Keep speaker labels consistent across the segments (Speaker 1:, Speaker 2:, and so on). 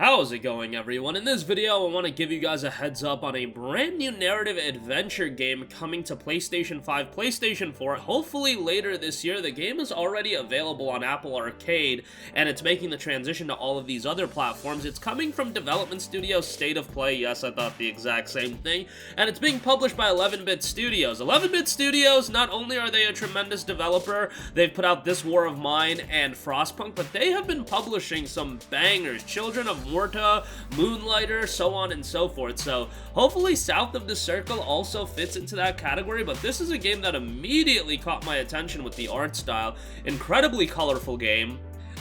Speaker 1: How's it going, everyone? In this video, I want to give you guys a heads up on a brand new narrative adventure game coming to PlayStation 5, PlayStation 4, hopefully later this year. The game is already available on Apple Arcade, and it's making the transition to all of these other platforms. It's coming from development studio State of Play. Yes, I thought the exact same thing. And it's being published by 11-Bit Studios. 11-Bit Studios, not only are they a tremendous developer, they've put out This War of Mine and Frostpunk, but they have been publishing some bangers. Children of Morta, Moonlighter, so on and so forth. So hopefully South of the Circle also fits into that category, but this is a game that immediately caught my attention with the art style. Incredibly colorful game.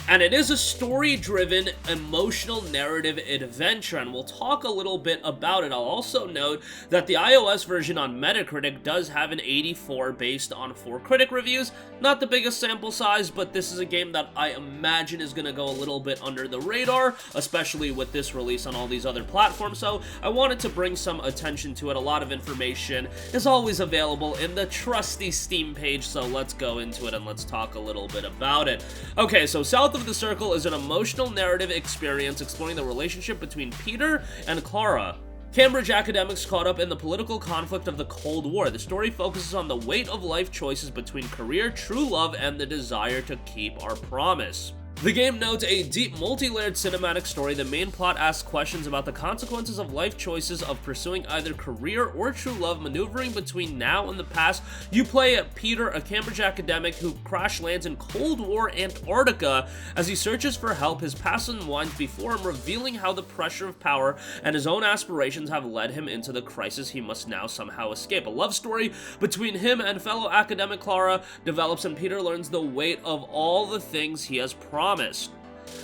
Speaker 1: And it is a story-driven, emotional narrative adventure, and we'll talk a little bit about it. I'll also note that the iOS version on Metacritic does have an 84 based on 4 critic reviews. Not the biggest sample size, but this is a game that I imagine is going to go a little bit under the radar, especially with this release on all these other platforms, so I wanted to bring some attention to it. A lot of information is always available in the trusty Steam page, so let's go into it and let's talk a little bit about it. Okay, so South of the Circle is an emotional narrative experience exploring the relationship between Peter and Clara, Cambridge academics caught up in the political conflict of the Cold War. The story focuses on the weight of life choices between career, true love, and the desire to keep our promise. The game notes a deep, multi-layered cinematic story. The main plot asks questions about the consequences of life choices of pursuing either career or true love, maneuvering between now and the past. You play Peter, a Cambridge academic who crash lands in Cold War Antarctica. As he searches for help, his past unwinds before him, revealing how the pressure of power and his own aspirations have led him into the crisis he must now somehow escape. A love story between him and fellow academic Clara develops, and Peter learns the weight of all the things he has promised.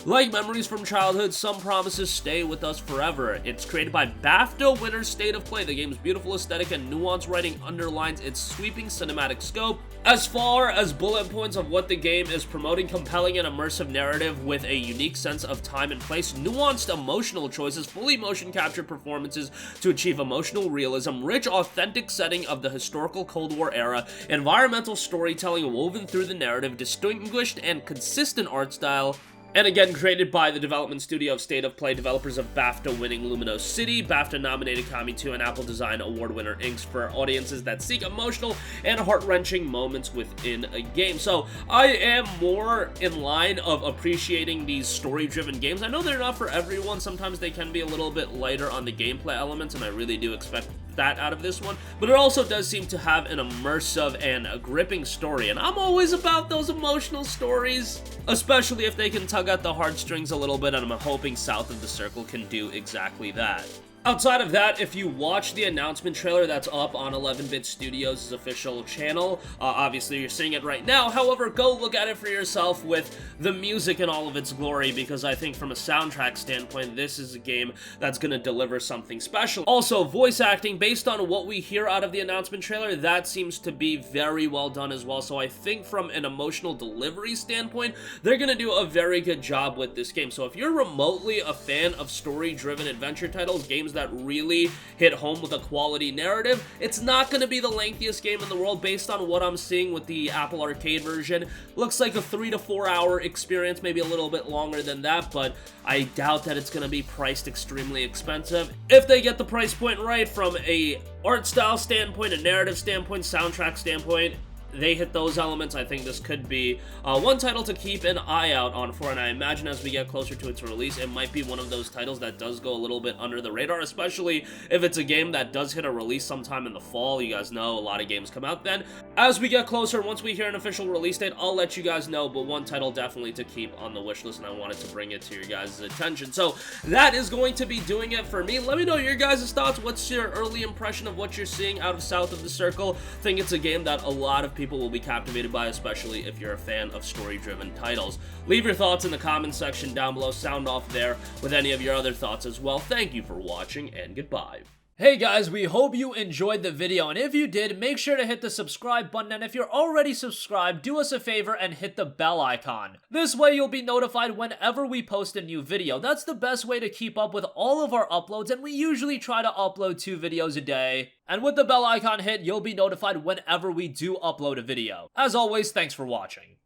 Speaker 1: Like memories from childhood, some promises stay with us forever. It's created by BAFTA winner State of Play. The game's beautiful aesthetic and nuanced writing underlines its sweeping cinematic scope. As far as bullet points of what the game is promoting, compelling and immersive narrative with a unique sense of time and place, nuanced emotional choices, fully motion captured performances to achieve emotional realism, rich authentic setting of the historical Cold War era, environmental storytelling woven through the narrative, distinguished and consistent art style, and again, created by the development studio of State of Play, developers of BAFTA-winning Luminous City, BAFTA-nominated Kami 2, and Apple Design Award winner Inks, for audiences that seek emotional and heart-wrenching moments within a game. So, I am more in line of appreciating these story-driven games. I know they're not for everyone. Sometimes they can be a little bit lighter on the gameplay elements, and I really do expect that out of this one, but it also does seem to have an immersive and a gripping story, and I'm always about those emotional stories, especially if they can tug at the heartstrings a little bit, and I'm hoping South of the Circle can do exactly that. Outside of that, if you watch the announcement trailer that's up on 11-Bit Studios' official channel, obviously you're seeing it right now. However, go look at it for yourself with the music in all of its glory, because I think from a soundtrack standpoint, this is a game that's going to deliver something special. Also, voice acting, based on what we hear out of the announcement trailer, that seems to be very well done as well. So I think from an emotional delivery standpoint, they're going to do a very good job with this game. So if you're remotely a fan of story-driven adventure titles, games that really hit home with a quality narrative, it's not going to be the lengthiest game in the world. Based on what I'm seeing with the Apple Arcade version, looks like a 3 to 4 hour experience, maybe a little bit longer than that, but I doubt that it's going to be priced extremely expensive. If they get the price point right from a art style standpoint, a narrative standpoint, soundtrack standpoint, they hit those elements, I think this could be one title to keep an eye out on for, and I imagine as we get closer to its release, it might be one of those titles that does go a little bit under the radar, especially if it's a game that does hit a release sometime in the fall. You guys know a lot of games come out then. As we get closer, once we hear an official release date, I'll let you guys know, but one title definitely to keep on the wish list, and I wanted to bring it to your guys' attention. So that is going to be doing it for me. Let me know your guys' thoughts. What's your early impression of what you're seeing out of South of the Circle? I think it's a game that a lot of people will be captivated by, especially if you're a fan of story-driven titles. Leave your thoughts in the comments section down below. Sound off there with any of your other thoughts as well. Thank you for watching, and goodbye. Hey guys, we hope you enjoyed the video, and if you did, make sure to hit the subscribe button, and if you're already subscribed, do us a favor and hit the bell icon. This way you'll be notified whenever we post a new video. That's the best way to keep up with all of our uploads, and we usually try to upload 2 videos a day. And with the bell icon hit, you'll be notified whenever we do upload a video. As always, thanks for watching.